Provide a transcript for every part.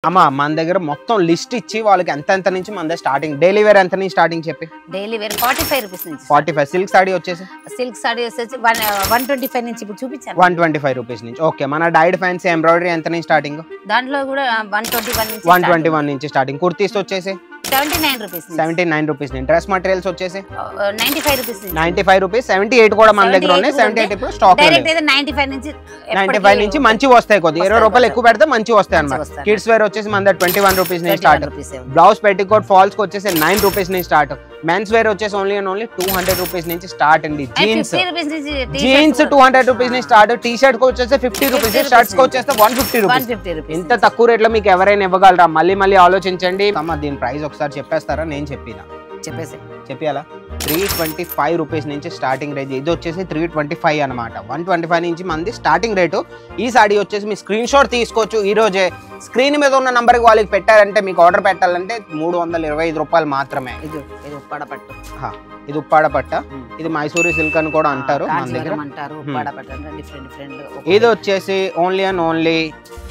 అమ్మా మన దగ్గర మొత్తం లిస్ట్ ఇచ్చి వాళ్ళకి ఎంత నుంచి మన దగ్గర స్టార్టింగ్ డైలీ వేర్ ఎంత నుంచి స్టార్టింగ్ చెప్పి డైలీ వేర్ 45 రూపీస్ నుంచి 45 సిల్క్ సాడీ వచ్చేసి 125 నుంచి ఇప్పుడు చూపించాను 125 రూపీస్ నుంచి ఓకే మన డైడ్ ఫ్యాన్సీ ఎంబ్రాయిడరీ ఎంత నుంచి స్టార్టింగ్ దాంట్లో కూడా 121 నుంచి స్టార్టింగ్ కుర్తీస్ వచ్చేసి 79 రూపీస్ నుంచి డ్రెస్ మెటీరియల్స్ వచ్చేసి 95 రూపీస్ 78 కూడా మన దగ్గర ఉన్నాయి 78 ఇప్పుడు స్టాక్ డైరెక్ట్ అయితే 95 నుంచి మంచి వస్తాయి కొద్ది 20 రూపాయలు ఎక్కువ పెడితే మంచి వస్తాయి అన్నమాట కిడ్స్ వేర్ వచ్చేసి మన దగ్గర 21 రూపీస్ నుంచి స్టార్ట్ బ్లౌజ్ పెట్టికోట్ ఫాల్స్ కి వచ్చేసి 9 రూపీస్ నుంచి స్టార్ట్ మెన్స్ వేర్ వచ్చేసి ఓన్లీ 200 రూపీస్ నుంచి స్టార్ట్ అండి జీన్స్ 200 రూపీస్ నుంచి స్టార్ట్ టీ షర్ట్ కి వచ్చేసి 50 రూపీస్ షర్ట్స్ కి వచ్చేసి 150 రూపీస్ ఇంత తక్కువ రేట్ లో మీకు ఎవరైనా ఇవ్వగలరా మళ్ళీ ఆలోచించండి అమ్మ దీని ప్రైస్ ఒకసారి చెప్పేస్తారా నేను చెప్పేయాలా 325 రూపీస్ నుంచి స్టార్టింగ్ రేట్ ఇది వచ్చేసి 325 అనమాట 125 నుంచి మంది స్టార్టింగ్ రేటు ఈ సాడీ వచ్చేసి మీ స్క్రీన్ షాట్ తీసుకోవచ్చు ఈ రోజే స్క్రీన్ మీద ఉన్న నంబర్కి వాళ్ళకి పెట్టారంటే మీకు ఆర్డర్ పెట్టాలంటే 325 రూపాయలు మాత్రమే ఇది ఉప్పాడ పట్ట ఇది మైసూరి సిల్క్ అని కూడా అంటారు మన దగ్గర ఇది వచ్చేసి ఓన్లీ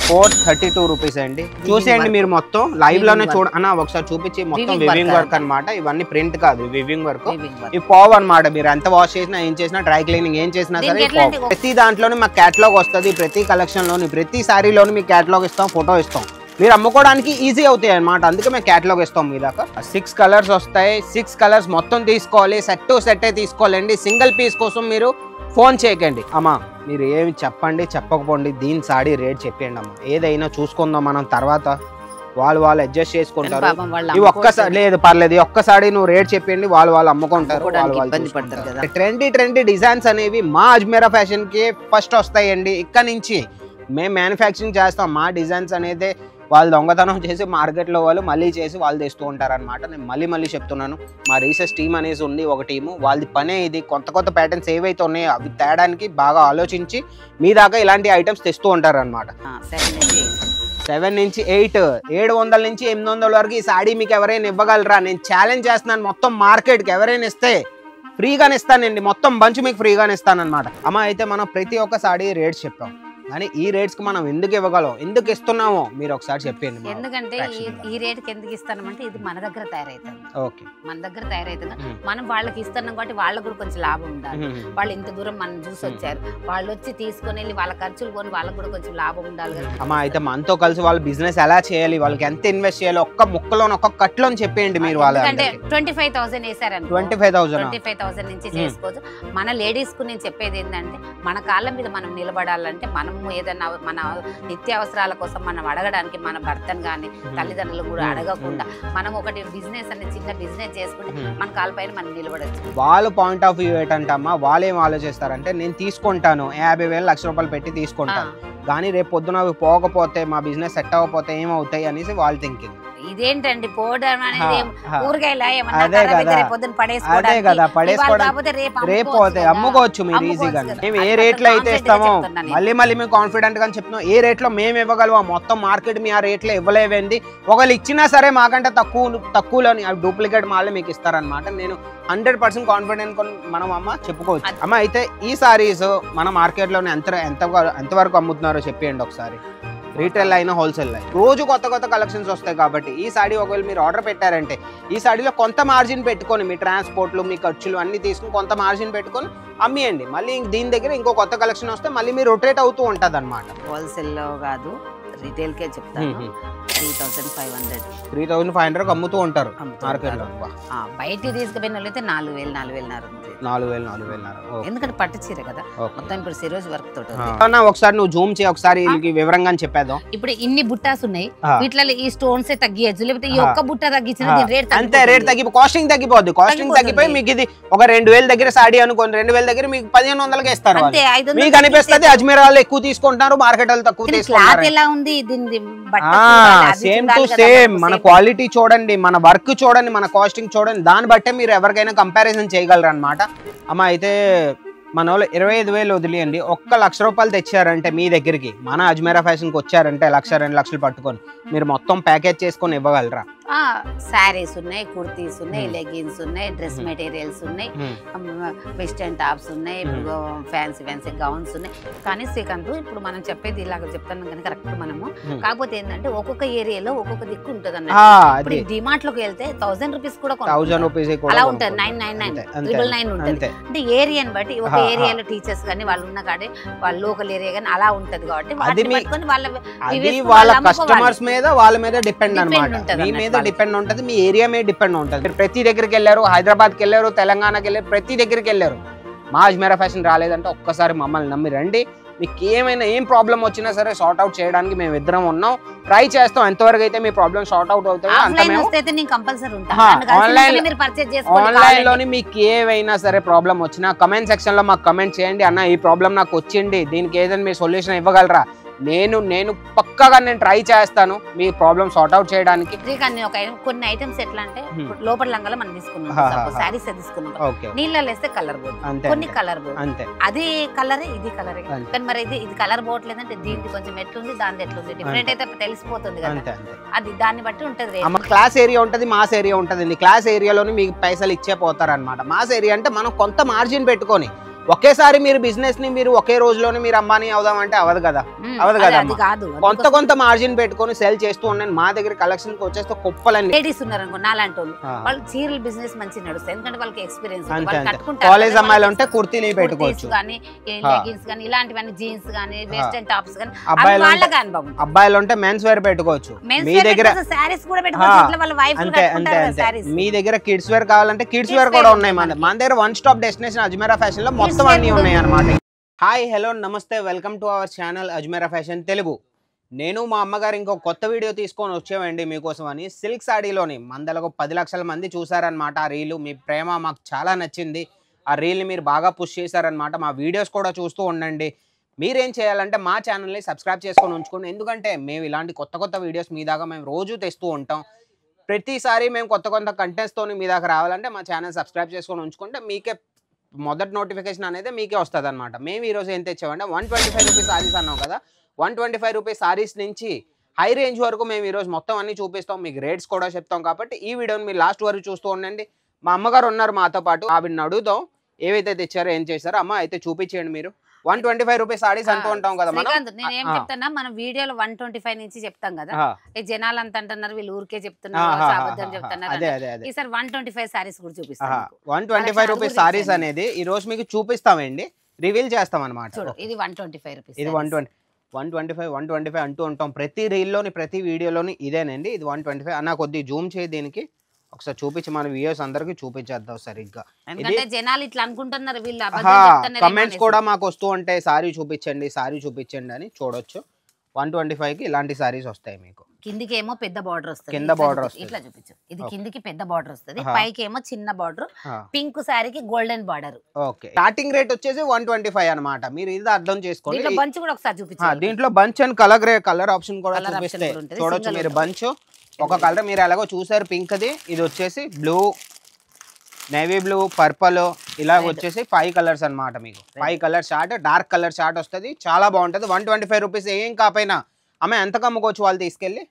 432 రూపీస్ అండి చూసేయండి మీరు మొత్తం లైవ్ లోనే అన్న ఒకసారి చూపించి మొత్తం వివింగ్ వర్క్ అనమాట ఇవన్నీ ప్రింట్ కాదు వివింగ్ వర్క్ ఇవి పావ్ అనమాట మీరు ఎంత వాష్ చేసినా ఏం చేసినా డ్రై క్లీనింగ్ ఏం చేసినా సరే ప్రతి దాంట్లోనే మాకు క్యాటలాగ్ వస్తుంది ప్రతి కలెక్షన్ లోని ప్రతి సారీలోని మీకు క్యాటలాగ్ ఇస్తాం ఫోటో ఇస్తాం మీరు అమ్ముకోవడానికి ఈజీ అవుతాయి అనమాట అందుకే మేము క్యాటలాగ్ ఇస్తాం మీ దాకా 6 కలర్స్ వస్తాయి 6 కలర్స్ మొత్తం తీసుకోవాలి సెట్ తీసుకోవాలండి సింగిల్ పీస్ కోసం మీరు ఫోన్ చేయకండి అమ్మా మీరు ఏమి చెప్పండి చెప్పకపోండి దీని సాడీ రేట్ చెప్పండి అమ్మా ఏదైనా చూసుకుందాం మనం తర్వాత వాళ్ళు అడ్జస్ట్ చేసుకుంటారు ఇవి ఒక్కసారి లేదు పర్లేదు ఒక్కసారి నువ్వు రేట్ చెప్పండి వాళ్ళు అమ్ముకుంటారు ట్రెండీ డిజైన్స్ అనేవి మా అజ్మీరా ఫ్యాషన్ కి ఫస్ట్ వస్తాయండి ఇక్కడ నుంచి మేము మ్యానుఫ్యాక్చరింగ్ చేస్తాం మా డిజైన్స్ అనేది వాళ్ళు దొంగతనం చేసి మార్కెట్లో వాళ్ళు మళ్ళీ చేసి వాళ్ళు తెస్తూ ఉంటారనమాట నేను మళ్ళీ చెప్తున్నాను మా రీసెర్చ్ టీమ్ అనేది ఉంది ఒక టీము వాళ్ళది పనే ఇది కొత్త ప్యాటర్న్స్ ఏవైతే ఉన్నాయో అవి తేడానికి బాగా ఆలోచించి మీ దాకా ఇలాంటి ఐటమ్స్ తెస్తూ ఉంటారనమాట 7 నుంచి 8 700 నుంచి 800 వరకు ఈ సాడీ మీకు ఎవరైనా ఇవ్వగలరా నేను ఛాలెంజ్ చేస్తున్నాను మొత్తం మార్కెట్కి ఎవరైనా ఇస్తే ఫ్రీగానే ఇస్తానండి మొత్తం బంచ్ మీకు ఫ్రీగానే ఇస్తానన్నమాట అమ్మ అయితే మనం ప్రతి ఒక్క సాడీ రేట్స్ చెప్పాం కానీ ఈ రేట్స్ కి మనం ఎందుకు ఇవ్వగలం ఎందుకు ఇస్తున్నామో మీరు ఒకసారి చెప్పండి ఎందుకంటే ఈ రేట్ కి ఎందుకు ఇస్తామంటే ఇది మన దగ్గర తయారైతుంది ఓకే మన దగ్గర తయారైతుంది మనం వాళ్ళకి ఇస్తున్నాం కాబట్టి వాళ్ళకి కూడా కొంచెం లాభం ఉండాలి వాళ్ళు ఇంత దూరం మనం చూసి వచ్చారు వాళ్ళు వచ్చి తీసుకొని వెళ్ళి వాళ్ళ ఖర్చులు కొని వాళ్ళకి కూడా కొంచెం లాభం ఉండాలి కదా అమ్మా అయితే మనతో కలిసి వాళ్ళ బిజినెస్ ఎలా చేయాలి వాళ్ళకి ఎంత ఇన్వెస్ట్ చేయాలి ఒక్క ముక్కలో ఒక్క కట్లో చెప్పేయండి మీరు వాళ్ళ అంటే 25,000 వేసారని 25,000 నుంచి చేసుకోవచ్చు మన లేడీస్ కు నేను చెప్పేది ఏంటంటే మన కాళ్ళ మీద మనం నిలబడాలంటే మనం ఏదన్నా మన నిత్య అవసరాల కోసం మనం అడగడానికి మన భర్తను కానీ తల్లిదండ్రులు కూడా అడగకుండా మనం ఒకటి బిజినెస్ అనేది చిన్న బిజినెస్ చేసుకుంటే మన కాళ్ళ పైన మనం నిలబడచ్చు వాళ్ళ పాయింట్ ఆఫ్ వ్యూ ఏంటంటమ్మా వాళ్ళు ఏం ఆలోచిస్తారంటే నేను తీసుకుంటాను 50,000 1,00,000 రూపాయలు పెట్టి తీసుకుంటాను కానీ రేపు పొద్దున అవి పోకపోతే మా బిజినెస్ సెట్ అవ్వకపోతే ఏమవుతాయి అనేసి వాళ్ళు థింకింగ్ ఇదేంటండి పోవడం అనేది రేపు పోతే అమ్ముకోవచ్చు మీరు ఈజీగా మేము ఏ రేట్ లో అయితే ఇస్తామో మళ్ళీ మేము కాన్ఫిడెంట్ గా చెప్తున్నాం ఏ రేట్ లో మేము ఇవ్వగలమో మొత్తం మార్కెట్ మీ ఆ రేట్ లో ఇవ్వలేవండి ఒకళ్ళు ఇచ్చినా సరే మాకంటే తక్కువలోని డూప్లికేట్ మాలే మీకు ఇస్తారనమాట నేను 100% కాన్ఫిడెంట్ మనం అమ్మ చెప్పుకోవచ్చు అమ్మ అయితే ఈ సారీస్ మన మార్కెట్ లోనే ఎంతవరకు అమ్ముతున్నారో చెప్పండి ఒకసారి రీటైల్ అయినా హోల్సేల్ అయినా రోజు కొత్త కలెక్షన్స్ వస్తాయి కాబట్టి ఈ సాడీ ఒకవేళ మీరు ఆర్డర్ పెట్టారంటే ఈ సాడీలో కొంత మార్జిన్ పెట్టుకొని మీ ట్రాన్స్పోర్ట్లు మీ ఖర్చులు అన్ని తీసుకుని కొంత మార్జిన్ పెట్టుకొని అమ్మియండి మళ్ళీ దీని దగ్గర ఇంకో కొత్త కలెక్షన్ వస్తే మళ్ళీ మీరు రొటేట్ అవుతూ ఉంటుంది అనమాట హోల్సేల్లో కాదు రీటైల్ కే చెప్తాను 3,500 అమ్ముతూ ఉంటారు మార్కెట్ లో బయటికి తీసుకుపోయిన వాళ్ళైతే 4,000 ఎందుకంటే పట్టు చీర కదా మొత్తం ఇప్పుడు సిరోజ్ వర్క్ తోటి ఒకసారి నువ్వు జూమ్ చేయి ఒకసారి వివరంగా చెప్పేద్దాం ఇప్పుడు ఇన్ని బుట్టాస్ ఉన్నాయి వీటిలో ఈ స్టోన్స్ తగ్గియచ్చు లేకపోతే ఈ ఒక్క బుట్ట తగ్గించిన రేట్ అంతే రేట్ తగ్గి కాస్టింగ్ తగ్గిపోద్ది కాస్టింగ్ తగ్గిపోయి మీకు ఇది ఒక 2,000 దగ్గర సాడీ అనుకోండి 2,000 దగ్గర మీకు 1,500కి ఇస్తారు మీకు అనిపిస్తుంది అజ్మీర్ వాళ్ళు ఎక్కువ తీసుకుంటున్నారు మార్కెట్ వాళ్ళు తక్కువ తీసుకుంటారు ఎలా ఉంది సేమ్ టు సేమ్ మన క్వాలిటీ చూడండి మన వర్క్ చూడండి మన కాస్టింగ్ చూడండి దాన్ని బట్టే మీరు ఎవరికైనా కంపారిజన్ చేయగలరు అనమాట అమ్మ అయితే మన వాళ్ళు 25,000 వదిలేయండి 1,00,000 రూపాయలు తెచ్చారంటే మీ దగ్గరికి మన అజ్మీరా ఫ్యాషన్కి వచ్చారంటే 1,00,000 2 లక్షలు పట్టుకొని మీరు మొత్తం ప్యాకేజ్ చేసుకొని ఇవ్వగలరా శారీస్ ఉన్నాయి, కుర్తీస్ ఉన్నాయి, లెగిన్స్ ఉన్నాయి, డ్రెస్ మెటీరియల్స్ ఉన్నాయి, వెస్టర్న్ టాప్స్ ఉన్నాయి, ఫ్యాన్సీ గౌన్స్ ఉన్నాయి. కానీ శ్రీకాంత్ ఇప్పుడు మనం చెప్పేది ఇలాగ చెప్తాను కానీ కరెక్ట్ మనము. కాకపోతే ఏంటంటే ఒక్కొక్క ఏరియాలో ఒక్కొక్క దిక్కు ఉంటది అన్నట్టు. డిమార్ట్ లోకి వెళ్తే 1000 రూపీస్ కూడా అలా ఉంటది, 999, 999 ఉంటది. అంటే ఏరియాని బట్టి ఒక ఏరియాలో టీచర్స్ కానీ వాళ్ళు ఉన్న కాడే వాళ్ళ లోకల్ ఏరియా కానీ అలా ఉంటది కాబట్టి వాళ్ళ కస్టమర్స్ మీద వాళ్ళ మీద డిపెండ్ అన్నమాట. మీ మీద డిపెండ్ ఉంటది, మీ ఏరియా మీద డిపెండ్ ఉంటది. మీరు ప్రతి దగ్గరికి వెళ్ళారు, హైదరాబాద్కి వెళ్ళారు, తెలంగాణకి వెళ్ళారు, ప్రతి దగ్గరికి వెళ్ళారు, మా అజ్మీరా ఫ్యాషన్ రాలేదంటే ఒక్కసారి మమ్మల్ని నమ్మి రండి. మీకు ఏం ప్రాబ్లం వచ్చినా సరే సార్ట్ అవుట్ చేయడానికి మేము ఇద్దరం ఉన్నాం, ట్రై చేస్తాం. ఎంతవరకు అయితే మీ ప్రాబ్లం సార్ట్ అవుట్ అవుతాయి ఆన్లైన్ లోని మీకు ఏవైనా సరే ప్రాబ్లం వచ్చినా కమెంట్ సెక్షన్ లో మాకు కమెంట్ చేయండి. అన్న ఈ ప్రాబ్లం నాకు వచ్చింది, దీనికి ఏదైనా మీరు సొల్యూషన్ ఇవ్వగలరా? నేను పక్కాగా నేను ట్రై చేస్తాను మీ ప్రాబ్లమ్ సార్ట్ అవుట్ చేయడానికి. కొన్ని ఐటమ్స్ ఎట్లా అంటే లోపల లంగాలో మనం తీసుకున్నాం, సారీస్ తీసుకున్నాం, నీళ్ళలో వేస్తే కలర్ పోతుంది, కొన్ని కలర్ పోతుంది, అది కలరే ఇది కలరే. కానీ మరి ఇది కలర్ పోవట్లేదంటే దీనికి కొంచెం ఎట్లుంది దాని ఎట్లుంది డిఫరెంట్ అయితే తెలిసిపోతుంది కదా, అది దాన్ని బట్టి ఉంటది. క్లాస్ ఏరియా ఉంటది, మాస్ ఏరియా ఉంటది. క్లాస్ ఏరియాలోని మీకు పైసలు ఇచ్చే పోతారనమాట. మాస్ ఏరియా అంటే మనం కొంత మార్జిన్ పెట్టుకొని ఒకేసారి మీరు బిజినెస్ ని మీరు ఒకే రోజులోనే మీరు అంబానీ అవుదాం అంటే అవదు కదా, కొంత మార్జిన్ పెట్టుకొని సెల్ చేస్తూ ఉండండి. మా దగ్గర కలెక్షన్ వచ్చేస్తే కుప్పలన్నీ లేడీస్ ఉన్నారు అనుకో, నాలాంటి వాళ్ళు చీరల బిజినెస్ మంచి నడుస్తుంది, ఎందుకంటే వాళ్ళకి ఎక్స్పీరియన్స్. కాలేజ్ అమ్మాయిలు ఉంటే కుర్తీలు పెట్టుకోవచ్చు కానీ, లెగిన్స్ కానీ, ఇలాంటివన్నీ జీన్స్ కానీ, వెస్టర్న్ టాప్స్ కానీ. అబ్బాయిలు ఉంటే మెన్స్ వేర్ పెట్టుకోవచ్చు, మీ దగ్గర సారీస్ కూడా పెట్టుకోవచ్చు, వాళ్ళ వైఫ్ మీ దగ్గర కిడ్స్ వేర్ కావాలంటే కిడ్స్ వేర్ కూడా ఉన్నాయి. మన దగ్గర one stop destination Ajmeera fashion లో మొత్తం అన్ని ఉన్నాయి అన్నమాట. హాయ్ హలో నమస్తే, welcome to our channel Ajmeera fashion Telugu. నేను మా అమ్మగారు ఇంకో కొత్త వీడియో తీసుకొని వచ్చామండి మీకోసం అని. సిల్క్ సాడీలోని మందలకు 10 లక్షల మంది చూసారనమాట ఆ రీలు. మీ ప్రేమ మాకు చాలా నచ్చింది, ఆ రీల్ని మీరు బాగా పుష్ చేశారనమాట. మా వీడియోస్ కూడా చూస్తూ ఉండండి. మీరేం చేయాలంటే మా ఛానల్ని సబ్స్క్రైబ్ చేసుకొని ఉంచుకోండి, ఎందుకంటే మేము ఇలాంటి కొత్త వీడియోస్ మీ దాకా మేము రోజు తెస్తూ ఉంటాం. ప్రతిసారి మేము కొత్త కంటెంట్స్తో మీ దాకా రావాలంటే మా ఛానల్ సబ్స్క్రైబ్ చేసుకొని ఉంచుకుంటే మీకే మొదటి నోటిఫికేషన్ అనేది మీకే వస్తుంది అనమాట. మేము ఈరోజు ఏం తెచ్చామంటే 125 రూపీస్ సారీస్ అన్నాం కదా, 125 రూపీస్ సారీస్ నుంచి హై రేంజ్ వరకు మేము ఈరోజు మొత్తం అన్ని చూపిస్తాం, మీకు రేట్స్ కూడా చెప్తాం. కాబట్టి ఈ వీడియోని మీరు లాస్ట్ వరకు చూస్తూ ఉండండి. మా అమ్మగారు ఉన్నారు మాతో పాటు, ఆవిడని అడుగుతాం ఏవైతే తెచ్చారో ఏం చేశారో. అమ్మ అయితే చూపించేయండి మీరు. 125 రూపీస్ సారీస్ అంటూ ఉంటాం కదా మనం. నేను ఏం చెప్తానా, మనం వీడియోలో 125 నుంచి చెప్తాం కదా, ఈ జనాలు అంత అంటున్నారు వీళ్ళు ఊరికే చెప్తున్నారు అబద్ధం చెప్తున్నారు. ఈసారి 125 సారీస్ కూడా చూపిస్తాం. 125 రూపీస్ సారీస్ అనేది ఈ రోజు మీకు చూపిస్తామండి, రివీల్ చేస్తాం అనమాట. ఇది 125 రూపీస్, ఇది 125 అంటూ ఉంటాం ప్రతి రీల్లోని ప్రతి వీడియోలోని ఇదేనండి. ఇది 125 అన్న. కొద్ది జూమ్ చేయి దీనికి, ఒకసారి చూపించి మన వ్యూయర్స్ అందరికి చూపించేద్దాం సరిగ్గా. జనాలు ఇట్లా అనుకుంటున్నారు వీళ్ళు, కమెంట్స్ కూడా మాకు వస్తూ ఉంటాయి సారీ చూపించండి అని. చూడొచ్చు 125 కి ఇలాంటి సారీస్ వస్తాయి మీకు. కిందికి ఏమో పెద్ద బార్డర్ వస్తుంది, కింద బార్డర్ వస్తుంది, ఇట్లా చూపించు. ఇది కిందికి పెద్ద బార్డర్ వస్తుంది, పైకి ఏమో చిన్న బార్డర్, పింక్ సారీకి golden border. Okay, starting rate వచ్చేసి 125 అన్నమాట. మీరు ఇది అర్థం చేసుకోండి. దీంట్లో బంచ్ కూడా ఒకసారి చూపించండి. దీంట్లో బంచ్ అండ్ కలర్ ఆప్షన్ కూడా చూపిస్తే చూడొచ్చు మీరు. బంచ్ ఒక కలర్ మీరు ఎలాగో చూసారు, పింక్ ది. ఇది వచ్చేసి బ్లూ, నేవీ బ్లూ, పర్పల్, ఇలా వచ్చేసి 5 కలర్స్ అనమాట. మీకు 5 colour short, dark colour short వస్తుంది, చాలా బాగుంటుంది. 125 రూపీస్ ఏం కాపైనా అమ్మ ఎంత కమ్ముకోవచ్చు వాళ్ళు తీసుకెళ్ళి?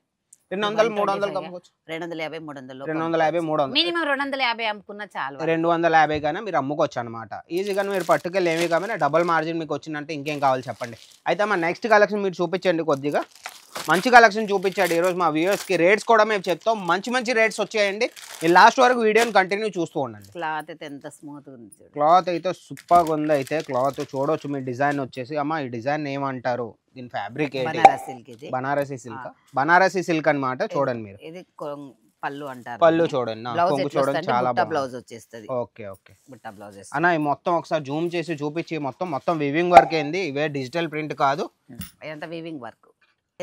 200, 300 కమ్ముకోవచ్చు. 250, 300, 300 మినిమం 250 అమ్ముకున్నా చాలు. 250 కన్నా మీరు అమ్ముకోవచ్చు అనమాట ఈజీగా. మీరు పట్టుకెళ్ళి ఏమి కామైనా డబుల్ మార్జిన్ మీకు వచ్చిందంటే ఇంకేం కావాలి చెప్పండి. అయితే మా నెక్స్ట్ కలెక్షన్ మీరు చూపించండి, కొద్దిగా మంచి కలెక్షన్ చూపించాడు ఈరోజు మా వ్యూయర్స్కి. రేట్స్ కూడా మేము చెప్తాం, మంచి రేట్స్ వచ్చాయండి. ఈ లాస్ట్ వరకు వీడియోని కంటిన్యూ చూస్తూ ఉండండి. క్లాత్ అయితే ఎంత స్మూత్ ఉంది, క్లాత్ అయితే సూపర్గా ఉంది. అయితే క్లాత్ చూడవచ్చు. మీ డిజైన్ వచ్చేసి అమ్మ ఈ డిజైన్ ఏమంటారు, దీని fabric Banarasi silk, Banarasi silk అనమాట. చూడండి మీరు, ఇది పళ్ళు అంటారు, పళ్ళు చూడండి, కొంగు చూడండి, చాలా బ్లౌజ్ వచ్చేస్తుంది. ఓకే బుట్ట బ్లౌజ్ అన్న. ఈ మొత్తం ఒకసారి జూమ్ చేసి చూపించి, మొత్తం వివింగ్ వర్క్ ఏంది, ఇవే డిజిటల్ ప్రింట్ కాదు, ఇదంతా వివింగ్ వర్క్.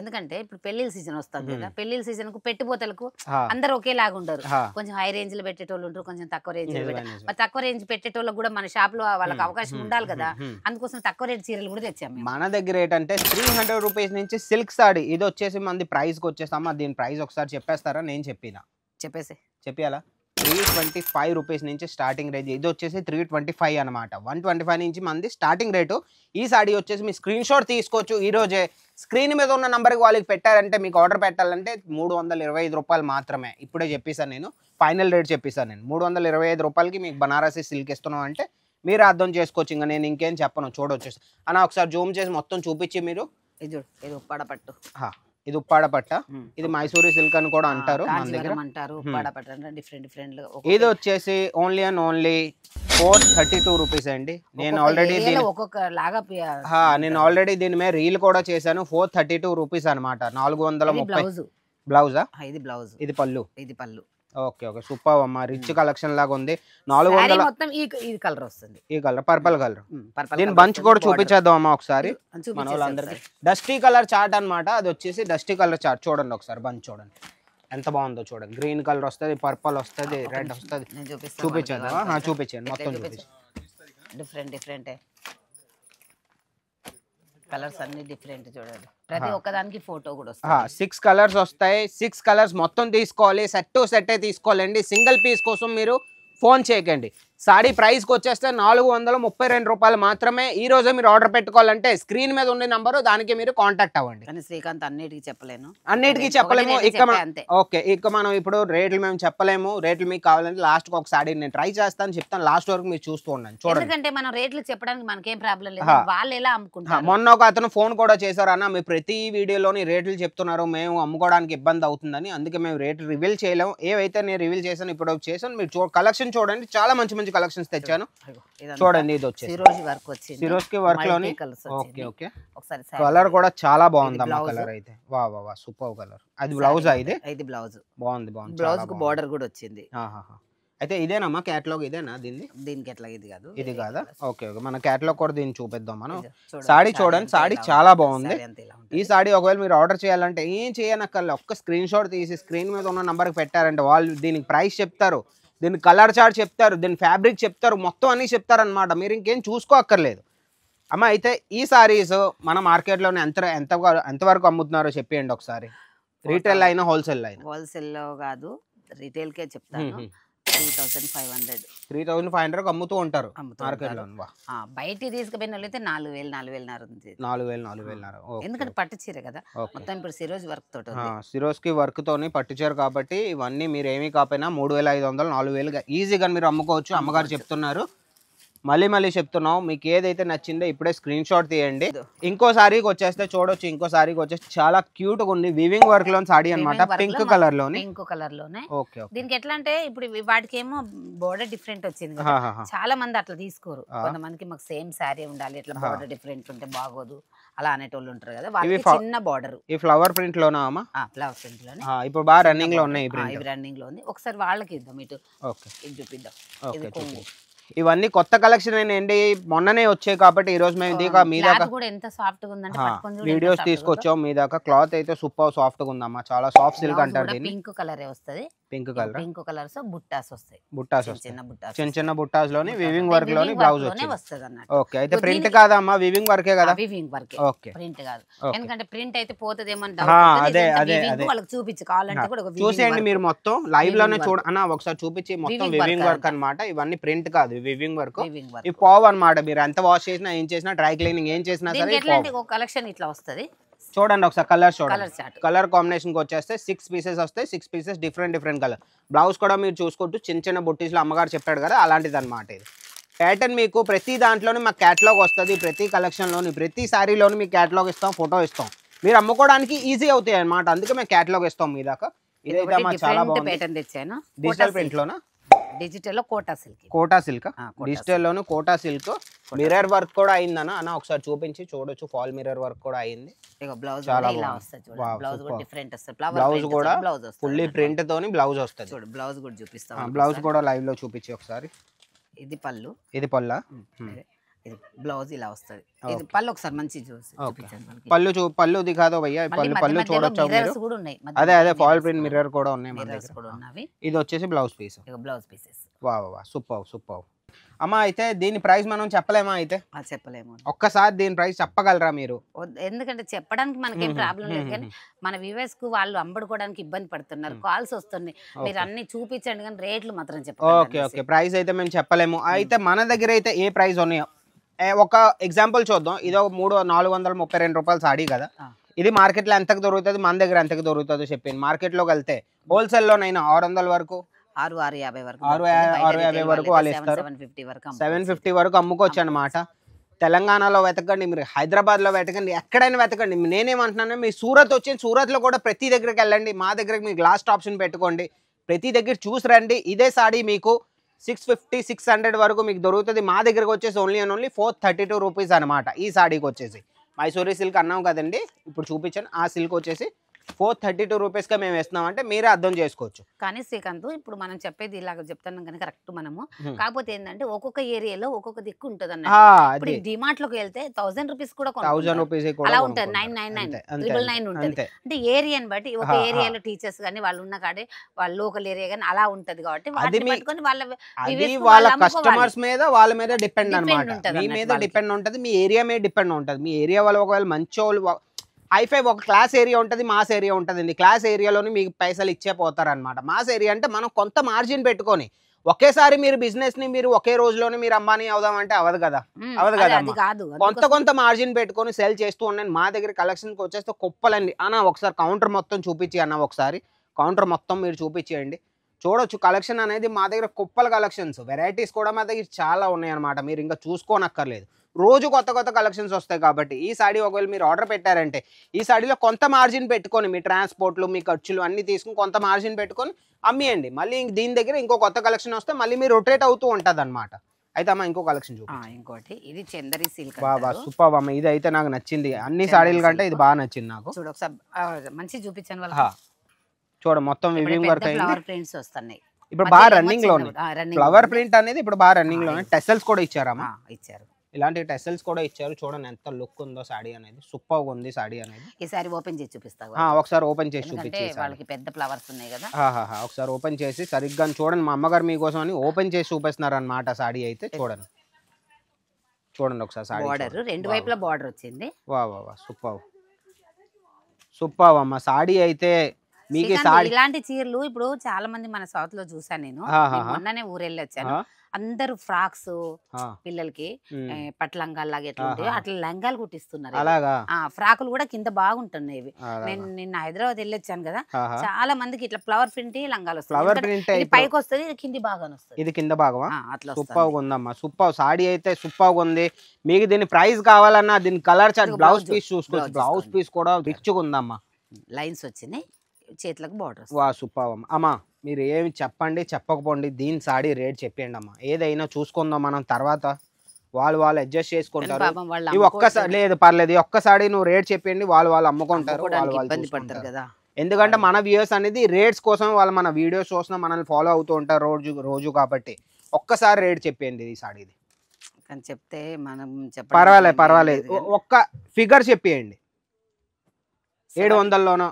ఎందుకంటే ఇప్పుడు పెళ్లిళ్ళ సీజన్ వస్తుంది కదా, పెళ్లిళ్ళ సీజన్ కు పెట్టుబోతలకు అందరు ఒకేలాగా ఉండరు. కొంచెం హై రేంజ్ లో పెట్టేటోళ్ళు ఉంటారు, కొంచెం తక్కువ రేంజ్ లో పెట్టారు. తక్కువ రేంజ్ పెట్టేటోళ్ళకి కూడా మన షాప్ లో వాళ్ళకి అవకాశం ఉండాలి కదా, అందుకోసం తక్కువ రేట్ చీరలు కూడా తెచ్చాము. మన దగ్గర ఏంటంటే 300 రూపీస్ నుంచి సిల్క్ సాడీ. ఇది వచ్చేసి మంది ప్రైస్ కి వచ్చేస్తామా, దీని ప్రైస్ ఒకసారి చెప్పేస్తారా? నేను చెప్పాలా? 325 రూపీస్ నుంచి స్టార్టింగ్ రేంజ్. ఇది వచ్చేసి 325 అనమాట. 125 నుంచి మంది స్టార్టింగ్ రేటు. ఈ సాడీ వచ్చేసి మీ స్క్రీన్ షాట్ తీసుకోవచ్చు, ఈ రోజే స్క్రీన్ మీద ఉన్న నంబర్కి వాళ్ళకి పెట్టారంటే మీకు ఆర్డర్ పెట్టాలంటే 325 రూపాయలు మాత్రమే. ఇప్పుడే చెప్పేసాను నేను, ఫైనల్ రేట్ చెప్పేసాను నేను. 325 రూపాయలకి మీకు బనారసి సిల్క్ ఇస్తున్నాం అంటే మీరు అర్థం చేసుకోవచ్చు. ఇంకా నేను ఇంకేం చెప్పను, చూడొచ్చు అన్న. ఒకసారి జూమ్ చేసి మొత్తం చూపించి మీరు. ఇది ఉప్పాడ పట్టు, ఇది ఉప్పాడ పట్ట, ఇది మైసూరి సిల్క్ అని కూడా అంటారు మన దగ్గర. ఇది వచ్చేసి ఓన్లీ అండ్ ఓన్లీ 432 రూపీస్ అండి. నేను ఆల్రెడీ దీని మీద రీల్ కూడా చేశాను. 432 రూపీస్ అనమాట. 430 బ్లౌజా, ఇది పళ్ళు. ఓకే ఓకే, సూపర్ అమ్మా, రిచ్ కలెక్షన్ లాగా ఉంది. 400 ఈ కలర్ వస్తుంది, ఈ కలర్ పర్పల్ కలర్. దీని బంచ్ కూడా చూపించేద్దాం అమ్మా ఒకసారి మన వాళ్ళందరికీ. డస్టీ కలర్ చార్ట్ అనమాట, అది వచ్చేసి డస్టీ కలర్ చార్ట్. చూడండి ఒకసారి బంచ్ చూడండి ఎంత బాగుందో చూడండి. గ్రీన్ కలర్ వస్తుంది, పర్పల్ వస్తుంది, రెడ్ వస్తుంది. చూపించేద్దాం, చూపించండి మొత్తం చూపించండి. డిఫరెంట్ కలర్స్ అన్ని డిఫరెంట్ చూడండి. ప్రతి ఒక్కదానికి ఫోటో కూడా వస్తుంది. 6 కలర్స్ వస్తాయి. 6 కలర్స్ మొత్తం తీసుకోవాలి, సెట్ టు సెట్ తీసుకోవాలండి. సింగిల్ పీస్ కోసం మీరు ఫోన్ చేయకండి. సాడీ ప్రైస్కి వచ్చేస్తే 432 రూపాయలు మాత్రమే. ఈ రోజే మీరు ఆర్డర్ పెట్టుకోవాలంటే స్క్రీన్ మీద ఉండే నంబరు, దానికి మీరు కాంటాక్ట్ అవ్వండి. కానీ శ్రీకాంత్ అన్నిటికీ చెప్పలేము. ఓకే, ఇక మనం ఇప్పుడు రేట్లు మేము చెప్పలేము. రేట్లు మీకు కావాలంటే లాస్ట్ ఒక సాడీ నేను ట్రై చేస్తాను, చెప్తాను. లాస్ట్ వరకు మీరు చూస్తూ ఉండండి. చూడండి, ఎందుకంటే మనం రేట్లు చెప్పడానికి మనకేం ప్రాబ్లం లేదు, వాళ్ళు ఎలా అమ్ముకుంటారు. మొన్న ఒక అతను ఫోన్ కూడా చేశారు, అన్న మీరు ప్రతి వీడియోలోని రేట్లు చెప్తున్నారు, మేము అమ్ముకోవడానికి ఇబ్బంది అవుతుందని, అందుకే మేము రేట్లు రివీల్ చేయలేము. ఏవైతే నేను రివీల్ చేశాను ఇప్పుడు చేశాను. మీరు కలెక్షన్ చూడండి, చాలా మంచి మంచి కలెక్షన్స్ తెచ్చాను. చూడండి, ఇది వచ్చేసి సిరోజ్కి వర్క్ లోని. ఓకే ఓకే, కలర్ కూడా చాలా బాగుంది అమ్మా. కలర్ అయితే వా సూపర్ కలర్. అది బ్లౌజ్, ఇది బ్లౌజ్ బాగుంది. బ్లౌజ్ కు బోర్డర్ కూడా వచ్చింది. అయితే ఇదేనమ్మా క్యాటలాగ్, ఇదేనా దీనికి ఎట్లా? ఇది కాదా? ఓకే ఓకే, మన క్యాటలాగ్ కూడా దీన్ని చూపిద్దాం మనం. సాడీ చూడండి, సాడీ చాలా బాగుంది. ఈ సాడీ ఒకవేళ మీరు ఆర్డర్ చేయాలంటే ఏం చేయనక్కర్లే, ఒక్క స్క్రీన్ షాట్ తీసి స్క్రీన్ మీద ఉన్న నంబర్కి పెట్టారంటే వాళ్ళు దీనికి ప్రైస్ చెప్తారు, దీని కలర్ చార్ట్ చెప్తారు, దీని ఫ్యాబ్రిక్ చెప్తారు, మొత్తం అన్నీ చెప్తారనమాట. మీరు ఇంకేం చూసుకోక్కర్లేదు అమ్మ. అయితే ఈ సారీస్ మన మార్కెట్లోనే ఎంతవరకు అమ్ముతున్నారో చెప్పేయండి ఒకసారి. రీటైల్ అయినా హోల్సేల్ అయినా? హోల్సేల్లో కాదు, రీటైల్కే చెప్తాను. 3,500 అమ్ముతూ ఉంటారు మార్కెట్లో. బయటికి తీసుకుపోయిన వాళ్ళైతే 4,000 4,000. ఎందుకంటే పట్టు చీర కదా మొత్తం. ఇప్పుడు సిరోజ్ వర్క్ తోటి, సిరోజ్కి వర్క్ తోని పట్టు చీర కాబట్టి ఇవన్నీ మీరు ఏమీ కాకపోయినా 3,500 4,000 ఈజీగా మీరు అమ్ముకోవచ్చు. అమ్మగారు చెప్తున్నారు, మళ్ళీ చెప్తున్నాం. మీకు ఏదైతే నచ్చిందో ఇప్పుడే స్క్రీన్ షాట్ తీయండి. ఇంకో సారీకి వచ్చేస్తే చూడొచ్చు, ఇంకో సారీకి వచ్చేసి చాలా క్యూట్ గా ఉంది. వివింగ్ వర్క్ లోని సారీ అనమాట, పింక్ కలర్ లోనే. దీనికి ఎట్లా అంటే ఇప్పుడు వాటికి ఏమో బోర్డర్ డిఫరెంట్ వచ్చింది కదా, చాలా మంది అట్లా తీసుకోరు. కొంతమందికి మాకు సేమ్ సారీ ఉండాలి, ఇట్లా బోర్డర్ డిఫరెంట్ ఉంటే బాగోదు అలా అనేటోళ్ళు ఉంటారు కదా, వాళ్ళకి చిన్న బోర్డర్. ఈ ఫ్లవర్ ప్రింట్ లోనా? ఫ్లవర్ ప్రింట్ లోనే ఇప్పుడు బాగా రన్నింగ్ లో ఉన్నాయి. ఇవి రన్నింగ్ లో ఉంది. ఒకసారి వాళ్ళకి ఇద్దాం, ఇటు ఇది చూపిద్దాం. ఇవన్నీ కొత్త కలెక్షన్ అండి, మొన్ననే వచ్చాయి కాబట్టి ఈ రోజు మేము మీ దాకా వీడియోస్ తీసుకొచ్చాం. మీ దాకా క్లాత్ అయితే సూపర్ సాఫ్ట్ గా ఉందమ్మా, చాలా సాఫ్ట్ సిల్క్ అంటారు. పింక్ కలర్ వస్తుంది, పింక్ కలర్స్ బుట్టాస్ వస్తాయి. చిన్న బుట్టాస్ లోని వివింగ్ వర్క్ లోని బ్లౌజ్ వస్తుంది అన్నమాట. ఓకే, అయితే ప్రింట్ కాదా అమ్మా? వివింగ్ వర్కే కదా? వివింగ్ వర్క్, ఓకే, ప్రింట్ కాదు. ఎందుకంటే ప్రింట్ అయితే పోతదేమో అదే వాళ్ళకి చూపించు, కావాలంటే కూడా చూసేయండి మీరు మొత్తం లైవ్ లోనే అన్న ఒకసారి చూపించి. మొత్తం వివింగ్ వర్క్ అన్నమాట, ఇవన్నీ ప్రింట్ కాదు, వివింగ్ వర్క్. ఈ పావ్ అన్నమాట, మీరు ఎంత వాష్ చేసినా ఏం చేసినా డ్రై క్లీనింగ్ ఏం చేసినా సరే కలెక్షన్ ఇట్లా వస్తుంది. చూడండి ఒకసారి కలర్ చూడండి. కలర్ కాంబినేషన్ కి వచ్చేస్తే 6 పీసెస్ వస్తాయి. 6 పీసెస్ డిఫరెంట్ కలర్. బ్లౌజ్ కూడా మీరు చూసుకుంటూ చిన్న బుట్టీస్ లో అమ్మగారు చెప్పాడు కదా, అలాంటిది అనమాట. ఇది ప్యాటర్న్ మీకు ప్రతి దాంట్లోనే మాకు క్యాటలాగ్ వస్తుంది. ప్రతి కలెక్షన్ లోని ప్రతి సారీలోని మీకు క్యాటలాగ్ ఇస్తాం, ఫోటో ఇస్తాం. మీరు అమ్ముకోవడానికి ఈజీ అవుతాయి అనమాట, అందుకే మేము క్యాటలాగ్ ఇస్తాం మీ దాకా. ఇదైతే చాలా బాగుంది. డిజిటల్ ప్రింట్ లోనా? డిజిటల్ లో కోటా సిల్క్. డిజిటల్ లోను కోటా సిల్క్. మిర్రర్ వర్క్ కూడా అయిందన్న. అన్న ఒకసారి చూపించి చూడొచ్చు, ఫాల్ మిర్రర్ వర్క్ కూడా అయింది. బ్లౌజ్ కూడా ఫుల్లీ ప్రింట్ తోని బ్లౌజ్ వస్తుంది. బ్లౌజ్ కూడా చూపిస్తాం. బ్లౌజ్ కూడా లైవ్ లో చూపించి ఒకసారి. ఇది పళ్ళు, ఇది పళ్ళ. ఇది బ్లౌజ్ ఇలా వస్తది. ఇది పళ్ళు ఒకసారి మంచి చూపించండి. పళ్ళు దిగాదో భయ్యా, పళ్ళు చూడొచ్చు మీరు. అదే ఫాల్ ప్రింట్ మిర్రర్ కూడా ఉన్నాయి మన దగ్గర. ఇది వచ్చేసి బ్లౌజ్ పీసెస్. వా సూపర్ అమ్మా. అయితే దీని ప్రైస్ మనం చెప్పలేమా? అయితే చెప్పలేము. ఒక్కసారి దీని ప్రైస్ చెప్పగలరా మీరు? ఎందుకంటే చెప్పడానికి మనకేం ప్రాబ్లం లేదు, కానీ మన వ్యూవర్స్ కు వాళ్ళు అమ్ముడుకోవడానికి ఇబ్బంది పడుతున్నారు, కాల్స్ వస్తున్నాయి. మీరు అన్ని చూపించండి కానీ రేట్లు మాత్రం చెప్పండి. ఓకే, ప్రైస్ అయితే మేము చెప్పలేము. అయితే మన దగ్గర అయితే ఏ ప్రైస్ ఉన్నాయో ఒక ఎగ్జాంపుల్ చూద్దాం. ఇది 432 రూపాయల సాడీ కదా, ఇది మార్కెట్ లో ఎంతకు దొరుకుతుంది, మన దగ్గర ఎంతకు దొరుకుతుందో చెప్పండి. మార్కెట్ లోకి వెళ్తే హోల్సేల్ లోనైనా 600 వరకు 650 వరకు 650 వరకు వాళ్ళు ఇస్తారు. 750 వరకు అమ్ముకోవచ్చు అనమాట. తెలంగాణలో వెతకండి, మీరు హైదరాబాద్ లో వెతకండి, ఎక్కడైనా వెతకండి. నేనేమంటున్నాను, మీ సూరత్ వచ్చి సూరత్ లో కూడా ప్రతి దగ్గరికి వెళ్ళండి, మా దగ్గరకి మీకు లాస్ట్ ఆప్షన్ పెట్టుకోండి, ప్రతి దగ్గర చూసి రండి. ఇదే సాడీ మీకు 650 600 వరకు మీకు దొరుకుతుంది. మా దగ్గరకు వచ్చేసి ఓన్లీ 432 రూపీస్ అనమాట. ఈ సాడీకి వచ్చేసి మైసూరీ సిల్క్ అన్నాం కదండి, ఇప్పుడు చూపించాను. ఆ సిల్క్ వచ్చేసి 432 రూపీస్గా మేము వేస్తున్నాం అంటే మీరే అర్థం చేసుకోవచ్చు. కానీ శ్రీకాంత్, ఇప్పుడు మనం చెప్పేది ఇలాగ చెప్తున్నాం కానీ కరెక్ట్ మనము. కాకపోతే ఏంటంటే ఒక్కొక్క ఏరియాలో ఒక్కొక్క దిక్కు ఉంటుంది అన్నమాట. ఇప్పుడు డిమార్ట్ లోకి వెళ్తే 1000 రూపీస్ కూడా 1000 రూపీస్ అలా ఉంటుంది, 999 999 ఉంటుంది. అంటే ఏరియాని బట్టి ఒక ఏరియాలో టీచర్స్ కానీ వాళ్ళు ఉన్న కాడే వాళ్ళ లోకల్ ఏరియా కానీ అలా ఉంటది కాబట్టి వాళ్ళ కస్టమర్స్ మీద వాళ్ళ మీద డిపెండ్ అనమాట. మీ మీద డిపెండ్ ఉంటుంది, మీ ఏరియా మీద డిపెండ్ ఉంటుంది. మీ ఏరియా వాళ్ళు ఒకవేళ మంచి వాళ్ళు హైఫై ఒక క్లాస్ ఏరియా ఉంటుంది, మాస్ ఏరియా ఉంటుంది. క్లాస్ ఏరియాలోని మీకు పైసలు ఇచ్చే పోతారనమాట. మాస్ ఏరియా అంటే మనం కొంత మార్జిన్ పెట్టుకొని ఒకేసారి మీరు బిజినెస్ ని మీరు ఒకే రోజులోనే మీరు అంబానీ అవుదాం అంటే అవదు కదా, అవదు కదా. కొంత మార్జిన్ పెట్టుకొని సెల్ చేస్తూ ఉండండి. మా దగ్గర కలెక్షన్కి వచ్చేస్తే కుప్పలండి అన్న. ఒకసారి కౌంటర్ మొత్తం చూపించి అన్న, ఒకసారి కౌంటర్ మొత్తం మీరు చూపించేయండి. చూడొచ్చు కలెక్షన్ అనేది మా దగ్గర కుప్పల కలెక్షన్స్, వెరైటీస్ కూడా మా దగ్గర చాలా ఉన్నాయి అనమాట. మీరు ఇంకా చూసుకోనక్కర్లేదు, రోజు కొత్త కొత్త కలెక్షన్స్ వస్తాయి. కాబట్టి ఈ సాడీ ఒకవేళ మీరు ఆర్డర్ పెట్టారంటే ఈ సాడీలో కొంత మార్జిన్ పెట్టుకొని మీ ట్రాన్స్పోర్ట్లు మీ ఖర్చులు అన్ని తీసుకుని కొంత మార్జిన్ పెట్టుకొని అమ్మియండి. మళ్ళీ దీని దగ్గర ఇంకో కొత్త కలెక్షన్ వస్తే మళ్ళీ మీరు రొటేట్ అవుతూ ఉంటుంది అనమాట. అయితే అమ్మ ఇంకో కలెక్షన్ చూపి. ఇంకోటి ఇది చందరి సిల్క్. బాబా సూపర్ అమ్మ, ఇది అయితే నాకు నచ్చింది. అన్ని సాడీల కంటే ఇది బాగా నచ్చింది నాకు. చూడు ఒకసారి మంచి చూపించాను వాళ్ళకి. చూడ మొత్తం వివింగ్ వర్క్ అయింది. ఫ్లవర్ ప్రింట్స్ వస్తున్నాయి ఇప్పుడు బాగా రన్నింగ్ లో ఉన్నాయి. ఫ్లవర్ ప్రింట్ అనేది ఇప్పుడు బాగా రన్నింగ్ లో ఉన్నాయి. టెసల్స్ కూడా ఇచ్చారమ్మా, ఇచ్చారు. ఇలాంటి టెసల్స్ కూడా ఇచ్చారు. చూడండి ఎంత లుక్ ఉందో సాడీ అనేది, సూపర్ గా ఉంది సాడీ అనేది. ఈసారి ఓపెన్ చేసి చూపిస్తా, ఒకసారి ఓపెన్ చేసి చూపించి. వాళ్ళకి పెద్ద ఫ్లవర్స్ ఉన్నాయి కదా, ఒకసారి ఓపెన్ చేసి సరిగ్గా చూడండి. మా అమ్మగారు మీకోసం అని ఓపెన్ చేసి చూపిస్తున్నారు అనమాట. సాడీ అయితే చూడండి, చూడండి ఒకసారి సాడీ. బార్డర్ రెండు వైపులా బార్డర్ వచ్చింది. వా వా వా సూపర్ సూపర్ అమ్మ. సాడీ అయితే మీకు ఇలాంటి చీరలు ఇప్పుడు చాలా మంది మన సౌత్ లో చూసాను నేను. మొన్ననే ఊరెళ్ళి వచ్చాను. అందరూ ఫ్రాక్స్ పిల్లలకి పట్టు లంగాలు లాగా ఎట్లా ఉంటాయో అట్లా లంగాలు కుట్టిస్తున్నారు. ఫ్రాకులు కూడా కింద బాగుంటున్నాయి. నేను నిన్న హైదరాబాద్ వెళ్ళొచ్చాను కదా, చాలా మందికి ఇట్లా ఫ్లవర్ ప్రింట్ లంగాలు వస్తాయి. పైకి వస్తుంది, కింది బాగా వస్తుంది. ఇది కింద భాగమా? అట్లా సూపర్ ఉందమ్మా. సూపర్ సాడీ అయితే సూపర్ ఉంది. మీకు దీని ప్రైస్ కావాలన్నా దీని కలర్ చార్ట్ బ్లౌజ్ పీస్ చూసుకోవచ్చు. బ్లౌజ్ పీస్ కూడా రిచ్ గా ఉందమ్మా. లైన్స్ వచ్చినాయి, చేతులకు బార్డర్. వా సూపర్ అమ్మా. మీరు ఏమి చెప్పండి చెప్పకపోండి, దీని సాడీ రేట్ చెప్పండి అమ్మా. ఏదైనా చూసుకుందాం మనం తర్వాత, వాళ్ళు అడ్జస్ట్ చేసుకుంటారు. ఇవి ఒక్కసారి లేదు పర్లేదు, ఒక్కసారి నువ్వు రేట్ చెప్పండి, వాళ్ళు అమ్ముకుంటారు. వాళ్ళు కదా, ఎందుకంటే మన వ్యూయర్స్ అనేది రేట్స్ కోసం వాళ్ళు మన వీడియోస్ కోసం మనల్ని ఫాలో అవుతూ ఉంటారు రోజు కాబట్టి ఒక్కసారి రేట్ చెప్పండి ఈ సాడీది. కానీ చెప్తే మనం పర్వాలేదు ఒక్క ఫిగర్ చెప్పేయండి. 700లోనో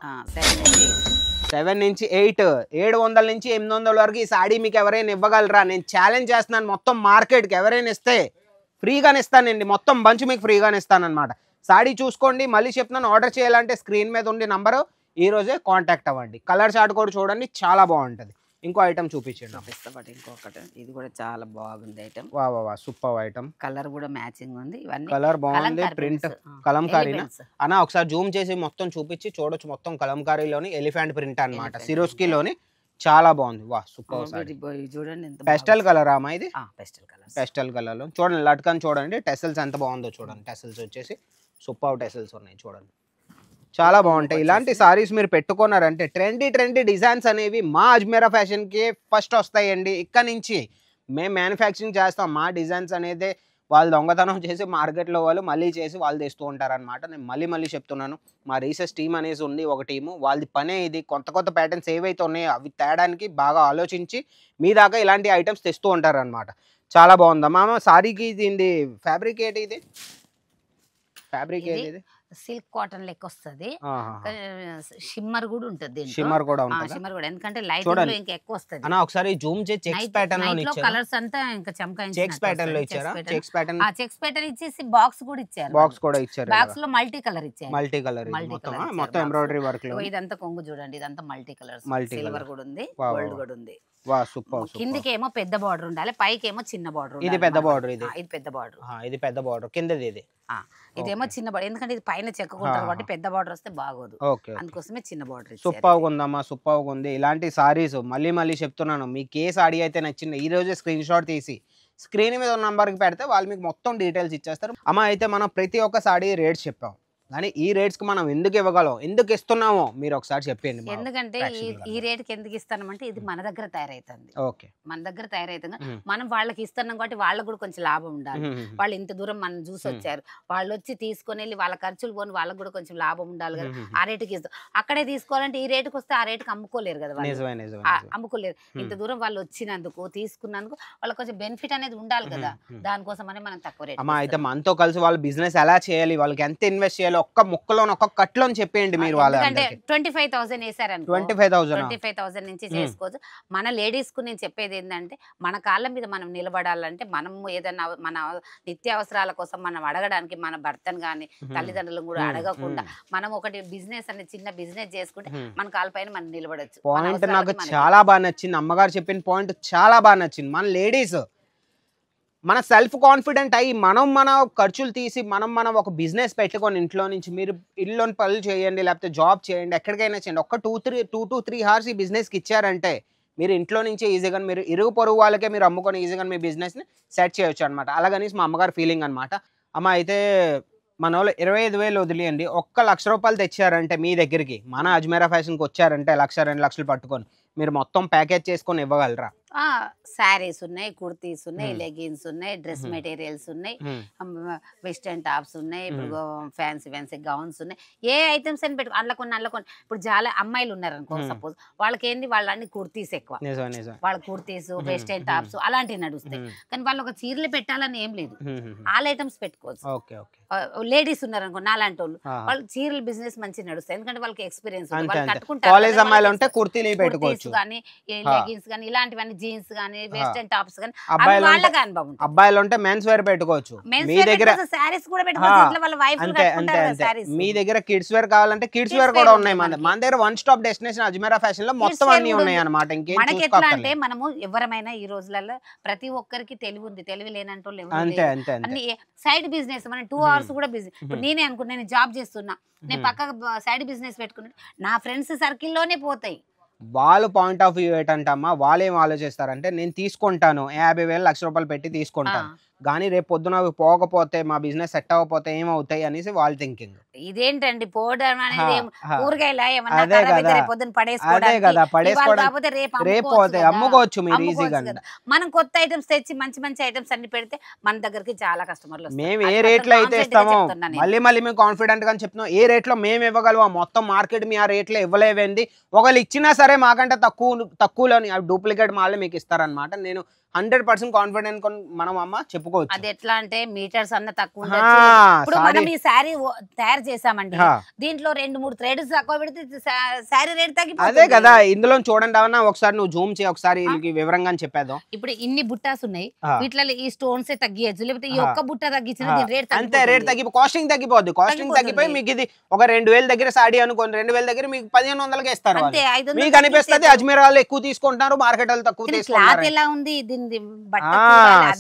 7 నుంచి 8, 700 నుంచి 800 వరకు ఈ సాడీ మీకు ఎవరైనా ఇవ్వగలరా? నేను ఛాలెంజ్ చేస్తున్నాను. మొత్తం మార్కెట్కి ఎవరైనా ఇస్తే ఫ్రీగానే ఇస్తానండి, మొత్తం బంచ్ మీకు ఫ్రీగానే ఇస్తానమాట. సాడీ చూసుకోండి. మళ్ళీ చెప్తున్నాను, ఆర్డర్ చేయాలంటే స్క్రీన్ మీద ఉండే నంబరు ఈ రోజే కాంటాక్ట్ అవ్వండి. కలర్ చార్ట్ కూడా చూడండి, చాలా బాగుంటుంది. ఇంకో ఐటమ్ చూపించండి. ఇంకొకటి, ఇది కూడా చాలా బాగుంది ఐటమ్. వా వా వా సూపర్ ఐటమ్. కలర్ కూడా మ్యాచింగ్ ఉంది. ఇవన్నీ కలర్ బాగుంది. ప్రింట్ కలంకారీనా అన్న? ఒకసారి జూమ్ చేసి మొత్తం చూపించి చూడొచ్చు. మొత్తం కలంకారీలోని ఎలిఫెంట్ ప్రింట్ అన్నమాట, సిరోస్కీలోని. చాలా బాగుంది. వా సూపర్. చూడండి పెస్టల్ కలర్ అమ్మా ఇది. పెస్టల్ కలర్ లో చూడండి, లట్కన్ చూడండి. టెసల్స్ ఎంత బాగుందో చూడండి. టెసల్స్ వచ్చేసి సూపర్ టెసల్స్ ఉన్నాయి చూడండి, చాలా బాగుంటాయి. ఇలాంటి సారీస్ మీరు పెట్టుకున్నారంటే ట్రెండీ డిజైన్స్ అనేవి మా అజ్మీరా ఫ్యాషన్కి ఫస్ట్ వస్తాయండి. ఇక్కడ నుంచి మేము మ్యానుఫ్యాక్చరింగ్ చేస్తాం. మా డిజైన్స్ అనేది వాళ్ళు దొంగతనం చేసి మార్కెట్లో వాళ్ళు మళ్ళీ చేసి వాళ్ళు తెస్తూ ఉంటారనమాట. నేను మళ్ళీ చెప్తున్నాను, మా రీసెర్చ్ టీమ్ అనేసి ఉంది ఒక టీము. వాళ్ళది పనే ఇది. కొత్త ప్యాటర్న్స్ ఏవైతే ఉన్నాయో అవి తేడానికి బాగా ఆలోచించి మీ దాకా ఇలాంటి ఐటమ్స్ తెస్తూ ఉంటారనమాట. చాలా బాగుందమ్మా. సారీకి ఇది ఫ్యాబ్రిక్ ఏంటి? ఇది ఫ్యాబ్రిక్ ఏంటి? ఇది సిల్క్ కాటన్ లెక్క వస్తుంది. షిమ్మర్ కూడా ఉంటుంది. షిమ్మర్ కూడా ఉంటుంది. షిమ్మర్ కూడా, ఎందుకంటే లైట్ లో ఇంకా ఎక్కువ వస్తుంది. అన్న ఒకసారి జూమ్ చేసి చెక్స్ ప్యాటర్న్ లో ఇచ్చారు. కలర్స్ అంతా ఇంకా చమకాయించారు. చెక్స్ ప్యాటర్న్ లో ఇచ్చారా? చెక్స్ ప్యాటర్న్ ఇచ్చేసి బాక్స్ కూడా ఇచ్చారు. బాక్స్ లో మల్టీ కలర్ ఇచ్చారు. మల్టీ కలర్ మొత్తం ఎంబ్రాయిడరీ వర్క్ లో. ఇదంతా కొంగు చూడండి, ఇదంతా మల్టీ కలర్స్. సిల్వర్ కూడా ఉంది, గోల్డ్ కూడా ఉంది. వా సూపర్. కిందికేమో పెద్ద బార్డర్ ఉండాలి, పైకేమో చిన్న బార్డర్. ఇది పెద్ద బార్డర్. ఇది పెద్ద బార్డర్. ఇది పెద్ద బార్డర్. కిందది ఇది. ఇదేమో చిన్న బార్డర్, ఎందుకంటే ఇది పైన పైన చెక్కుకుంటారు కాబట్టి పెద్ద బార్డర్ వస్తే బాగోదు, అందుకోసమే చిన్న బార్డర్. సూపర్గా ఉందమ్మా, సూపర్గా ఉంది. ఇలాంటి సారీస్ మళ్ళీ చెప్తున్నాను, మీకు ఏ సారీ అయితే నచ్చిందో ఈ రోజే స్క్రీన్ షాట్ తీసి స్క్రీన్ మీద ఉన్న నంబర్కి పెడితే వాళ్ళు మీకు మొత్తం డీటెయిల్స్ ఇచ్చేస్తారు. అమ్మ అయితే మనం ప్రతి ఒక్క సారీ రేట్స్ చెప్పాం, కానీ ఈ రేట్స్ కి మనం ఎందుకు ఇవ్వగలం, ఎందుకు ఇస్తున్నామో మీరు ఒకసారి చెప్పండి. ఎందుకంటే ఈ రేట్ కి ఎందుకు ఇస్తామంటే ఇది మన దగ్గర తయారైతుంది, మన దగ్గర తయారైతుంది, మనం వాళ్ళకి ఇస్తున్నాం కాబట్టి వాళ్ళకి కూడా కొంచెం లాభం ఉండాలి. వాళ్ళు ఇంత దూరం మనం చూసి వచ్చారు, వాళ్ళు వచ్చి తీసుకొని వెళ్ళి వాళ్ళ ఖర్చులు పోని వాళ్ళకి కూడా కొంచెం లాభం ఉండాలి కదా. ఆ రేటుకి ఇస్తాం, అక్కడే తీసుకోవాలంటే ఈ రేటుకి వస్తే ఆ రేటుకి అమ్ముకోలేరు కదా వాళ్ళు, అమ్ముకోలేరు. ఇంత దూరం వాళ్ళు వచ్చినందుకు తీసుకున్నందుకు వాళ్ళకి కొంచెం బెనిఫిట్ అనేది ఉండాలి కదా, దానికోసం అని మనం తక్కువ రేట్. అయితే మనతో కలిసి వాళ్ళు బిజినెస్ ఎలా చేయాలి, వాళ్ళకి ఎంత ఇన్వెస్ట్ చేయాలి, ఒక్క ముక్కలో ఒక్క కట్లో చెప్పేయండి మీరు. వాళ్ళంటే 25,000 వేసారనుకో, 25,000 నుంచి చేసుకోవచ్చు. మన లేడీస్ కు నేను చెప్పేది ఏంటంటే మన కాళ్ళ మీద మనం నిలబడాలంటే, మనం ఏదైనా మన నిత్యావసరాల కోసం మనం అడగడానికి మన భర్తను కానీ తల్లిదండ్రులను కూడా అడగకుండా మనం ఒకటి బిజినెస్ అనే చిన్న బిజినెస్ చేసుకుంటే మన కాళ్ళ పైన మనం నిలబడచ్చు. పాయింట్ నాకు చాలా బాగా నచ్చింది, అమ్మగారు చెప్పిన పాయింట్ చాలా బాగా నచ్చింది. మన లేడీస్ మన సెల్ఫ్ కాన్ఫిడెంట్ అయ్యి మన ఖర్చులు తీసి మనం ఒక బిజినెస్ పెట్టుకొని ఇంట్లో నుంచి మీరు ఇల్లుని పనులు చేయండి, లేకపోతే జాబ్ చేయండి, ఎక్కడికైనా చేయండి, ఒక్క 2 to 3 hours ఈ బిజినెస్కి ఇచ్చారంటే మీరు ఇంట్లో నుంచే ఈజీగా మీరు ఇరుగు పొరుగు వాళ్ళకే మీరు అమ్ముకొని ఈజీగా మీ బిజినెస్ని సెట్ చేయొచ్చు అనమాట. అలాగనేసి మా అమ్మగారు ఫీలింగ్ అనమాట. అమ్మ అయితే మన వాళ్ళు 25,000 వదిలేయండి, 1 లక్ష రూపాయలు తెచ్చారంటే మీ దగ్గరికి మన అజ్మీరా ఫ్యాషన్కి వచ్చారంటే 1-2 లక్షలు పట్టుకొని మీరు మొత్తం ప్యాకేజ్ చేసుకొని ఇవ్వగలరా? శారీస్ ఉన్నాయి, కుర్తీస్ ఉన్నాయి, లెగిన్స్ ఉన్నాయి, డ్రెస్ మెటీరియల్స్ ఉన్నాయి, వెస్టర్న్ టాప్స్ ఉన్నాయి, ఇప్పుడు ఫ్యాన్సీ గౌన్స్ ఉన్నాయి, ఏ ఐటమ్స్ అని పెట్టుకో అందులో కొన్ని. ఇప్పుడు చాలా అమ్మాయిలు ఉన్నారు అనుకో, సపోజ్ వాళ్ళకి ఏంది వాళ్ళని కుర్తీస్ ఎక్కువ, వాళ్ళ కుర్తీస్ వెస్టర్న్ టాప్స్ అలాంటివి నడుస్తాయి. కానీ వాళ్ళు ఒక చీరలు పెట్టాలని ఏం లేదు, ఆల్ ఐటమ్స్ పెట్టుకోవచ్చు. లేడీస్ ఉన్నారు అనుకో నాలాంటి వాళ్ళు, వాళ్ళు చీరల బిజినెస్ మంచిగా నడుస్తాయి, ఎందుకంటే వాళ్ళకి ఎక్స్పీరియన్స్ కట్టుకుంటారు. కానీ లెగిన్స్ కానీ ఇలాంటివన్నీ జీన్స్ గానీ వెస్టర్న్ టాప్స్ గానీ వాళ్ళకి అనుభవం. అబ్బాయిలు ఉంటే మెన్స్ వేర్ పెట్టుకోవచ్చు, మీ దగ్గర సారీస్ కూడా పెట్టుకోవచ్చు, వాళ్ళ వైఫ్ మీ దగ్గర కిడ్స్ వేర్ కావాలంటే కిడ్స్ వేర్ కూడా ఉన్నాయి. మన దగ్గర one stop destination Ajmeera fashion లో మొత్తం అన్ని ఉన్నాయి అన్నమాట. మనకి ఎట్లా అంటే మనము ఎవరమైనా ఈ రోజులలో ప్రతి ఒక్కరికి తెలివి ఉంది, తెలివి లేనంటూ అన్ని సైడ్ బిజినెస్. మనం 2 hours కూడా బిజినెస్. ఇప్పుడు నేనే అనుకున్నా, నేను జాబ్ చేస్తున్నా, నేను పక్క సైడ్ బిజినెస్ పెట్టుకున్నా, నా ఫ్రెండ్స్ సర్కిల్లోనే పోతాయి. వాళ్ళ పాయింట్ ఆఫ్ వ్యూ ఏంటంటమ్మా, వాళ్ళు ఏం ఆలోచిస్తారంటే నేను తీసుకుంటాను 50,000 1,00,000 రూపాయలు పెట్టి తీసుకుంటాను, కానీ రేపు పొద్దున పోకపోతే మా బిజినెస్ సెట్ అవ్వకపోతే ఏమవుతాయి అనేసి వాళ్ళ థింకింగ్. ఇదేంటండి పోవడం అనేది అమ్ముకోవచ్చు మీరు ఈజీగా. మనం కొత్త ఐటమ్స్ తెచ్చి మంచి ఐటమ్స్ అన్ని పెడితే మన దగ్గరికి చాలా కస్టమర్లు. మేము ఏ రేట్ లో అయితే ఇస్తామో మళ్ళీ మేము కాన్ఫిడెంట్ గా చెప్తున్నాం, ఏ రేట్ లో మేము ఇవ్వగలమో మొత్తం మార్కెట్ మీ ఆ రేట్ లో ఇవ్వలేవేంది. ఒకళ్ళు ఇచ్చినా సరే మాకంటే తక్కువలోని డూప్లికేట్ మాల్ మీకు ఇస్తారనమాట. నేను 100% కాన్ఫిడెంట్ మనం అమ్మ చెప్పుకోవచ్చు. అది ఎట్లా అంటే మీటర్స్ అన్న తక్కువ. ఇప్పుడు మనం ఈ శారీ తయారు చేసామండి, దీంట్లో 2-3 థ్రెడ్స్ తక్కువ పెడితే శారీ రేట్ తగ్గిపోతుంది. అదే కదా, ఇందులో చూడండి అవన్నా ఒకసారి నువ్వు జూమ్ చేయి, ఒకసారి వివరంగా చెప్పేద్దాం. ఇప్పుడు ఇన్ని బుట్టాస్ ఉన్నాయి, వీటిలో ఈ స్టోన్స్ తగ్గియచ్చు, లేకపోతే ఈ ఒక్క బుట్ట తగ్గించిన రేట్ అంతే, రేట్ తగ్గిపోయి కాస్టింగ్ తగ్గిపోద్ది. కాస్టింగ్ తగ్గిపోయి మీకు ఇది ఒక 2,000 దగ్గర సాడీ అనుకోండి, 2,000 దగ్గర మీకు 1,500కి ఇస్తారు. మీకు అనిపిస్తుంది అజ్మీరాలో ఎక్కువ తీసుకుంటున్నారు, మార్కెట్ వాళ్ళు తక్కువ తీసుకుంటారు. ఎలా ఉంది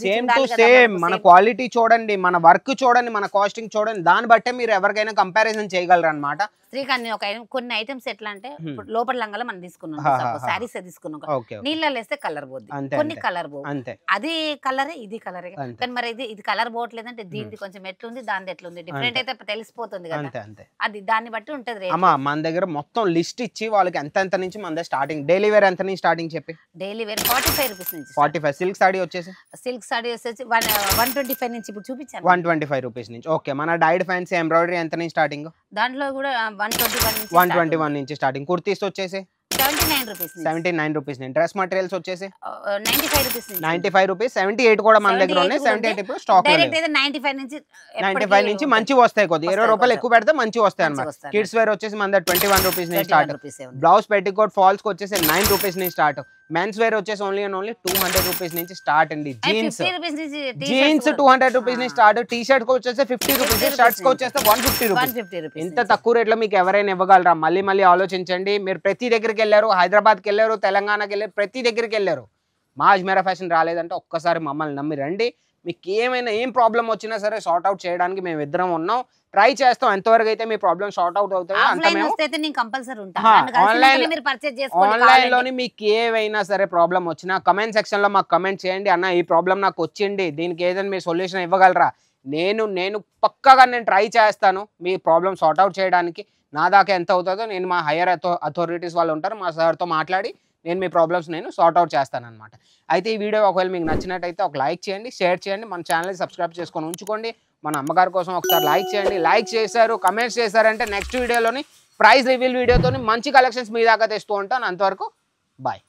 సేమ్ టు సేమ్. మన క్వాలిటీ చూడండి, మన వర్క్ చూడండి, మన కాస్టింగ్ చూడండి, దాన్ని బట్టే మీరు ఎవరికైనా కంపారిజన్ చేయగలరు అనమాట. శ్రీకాంత్ కొన్ని ఐటమ్స్ ఎట్లా అంటే లోపల లంగాలో మనం తీసుకున్నాం, శారీస్ తీసుకున్నాం, నీళ్ళలో వేస్తే కలర్ పోద్ది, కొన్ని కలర్ పోవు, అది కలరే ఇది కలరే. కానీ మరి ఇది కలర్ పోవట్లేదంటే దీనికి కొంచెం ఎట్లుంది దాని ఎట్లుంది డిఫరెంట్ అయితే తెలిసిపోతుంది కదా, అది దాన్ని బట్టి ఉంటది. మన దగ్గర మొత్తం లిస్ట్ ఇచ్చి వాళ్ళకి ఎంత నుంచి మన దగ్గర స్టార్టింగ్ డైలీ వేర్ ఎంత నుంచి స్టార్టింగ్ చెప్పి డైలీ వేర్ 45 రూపీస్ నుంచి 45. సిల్క్ సాడీ వచ్చేసి 125 నుంచి ఇప్పుడు చూపించాను, 125 రూపీస్ నుంచి. ఓకే, మన డైడ్ ఫ్యాన్సీ ఎంబ్రాయిడరీ ఎంత నుంచి స్టార్టింగ్? దాంట్లో కూడా 121 నుంచి స్టార్టింగ్. కుర్తీస్ వచ్చేసి 79 రూపీస్. డ్రెస్ మెటీరియల్స్ వచ్చేసి 95 రూపీస్. 78 కూడా మన దగ్గర ఉన్నాయి, 78 ఇప్పుడు స్టాక్ 95 నుంచి మంచి వస్తాయి, కొద్దిగా 20 రూపాయలు ఎక్కువ పెడితే మంచి వస్తాయి అన్నమాట. కిడ్స్ వేర్ వచ్చేసి మన దగ్గర 21 రూపీస్ నుంచి స్టార్ట్. బ్లౌజ్ పెట్టికోట్ ఫాల్స్ వచ్చేసి 9 రూపీస్ నుంచి స్టార్ట్. మెన్స్ వేర్ వచ్చేసి ఓన్లీ 200 రూపీస్ నుంచి స్టార్ట్ అండి. జీన్స్ 200 రూపీస్ నుంచి స్టార్ట్. టీ షర్ట్ కి వచ్చేసి 50 రూపీస్, షర్ట్స్ కి వచ్చేస్తే 150 రూపీస్. ఇంత తక్కువ రేట్ లో మీకు ఎవరైనా ఇవ్వగలరా? మళ్ళీ ఆలోచించండి. మీరు ప్రతి దగ్గరికి వెళ్ళారు, హైదరాబాద్కి వెళ్ళారు, తెలంగాణకి వెళ్ళారు, ప్రతి దగ్గరికి వెళ్ళారు, మా అజ్మీరా ఫ్యాషన్ రాలేదంటే ఒక్కసారి మమ్మల్ని నమ్మి రండి. మీకు ఏం ప్రాబ్లం వచ్చినా సరే సార్ట్ అవుట్ చేయడానికి మేము ఇద్దరం ఉన్నాం. ట్రై చేస్తాం ఎంతవరకు అయితే మీ ప్రాబ్లం సార్ట్ అవుట్ అవుతాయో అంత మేము ఆన్లైన్ లోని మీకు ఏవైనా సరే ప్రాబ్లం వచ్చినా కమెంట్ సెక్షన్ లో మాకు కమెంట్ చేయండి. అన్న ఈ ప్రాబ్లం నాకు వచ్చింది, దీనికి ఏదైనా మీరు సొల్యూషన్ ఇవ్వగలరా, నేను పక్కాగా నేను ట్రై చేస్తాను మీ ప్రాబ్లం సార్ట్ అవుట్ చేయడానికి. నా దాకా ఎంత అవుతుందో నేను మా హైయర్ అథారిటీస్ వాళ్ళు ఉంటారు, మా సార్తో మాట్లాడి నేను మీ ప్రాబ్లమ్స్ నేను సార్ట్ అవుట్ చేస్తాను అనమాట. అయితే ఈ వీడియో ఒకవేళ మీకు నచ్చినట్టయితే ఒక లైక్ చేయండి, షేర్ చేయండి, మన ఛానల్ని సబ్స్క్రైబ్ చేసుకొని ఉంచుకోండి. మన అమ్మగారి కోసం ఒకసారి లైక్ చేయండి. లైక్ చేశారు, కమెంట్స్ చేశారంటే నెక్స్ట్ వీడియోలోని ప్రైస్ రివీల్ వీడియోతో మంచి కలెక్షన్స్ మీ దాకా తెస్తూ ఉంటాను. అంతవరకు బాయ్.